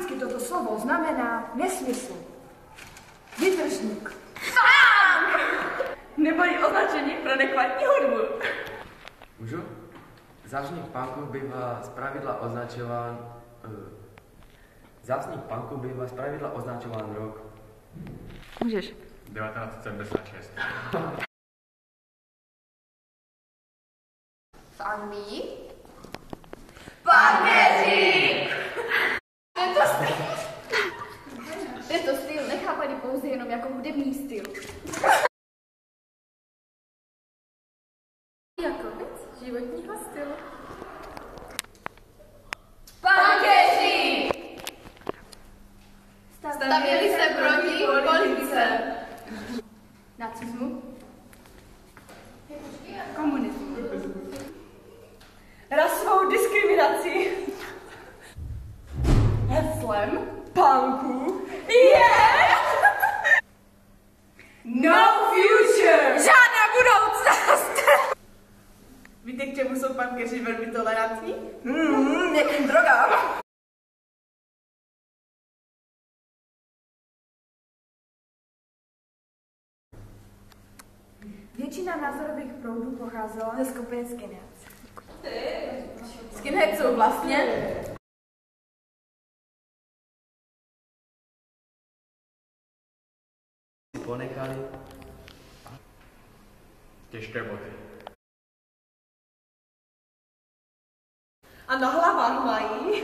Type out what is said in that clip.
Anglicky toto slovo znamená nesmysl. Vytržník. Neboli označení pro nekvalitní hudbu. Můžu? Zářník punku bývá zpravidla označován rok. Můžeš. 1976. V Anglii? Punkeři! Tento styl nechápaný pouze jenom jako hudební styl. Jako věc životního stylu. Punkeři! Stavěli se proti politice. Nacismu. Komunismu. Rasovou diskriminací. Heslem punku je no future! Žádná budoucnost! Víte, k čemu jsou punkeři velmi tolerantní? Někým drogám. Většina názorových proudů pocházela ze skupiny skinheads. Skinheads jsou vlastně Ponechali Těžké boty. A na hlavách mají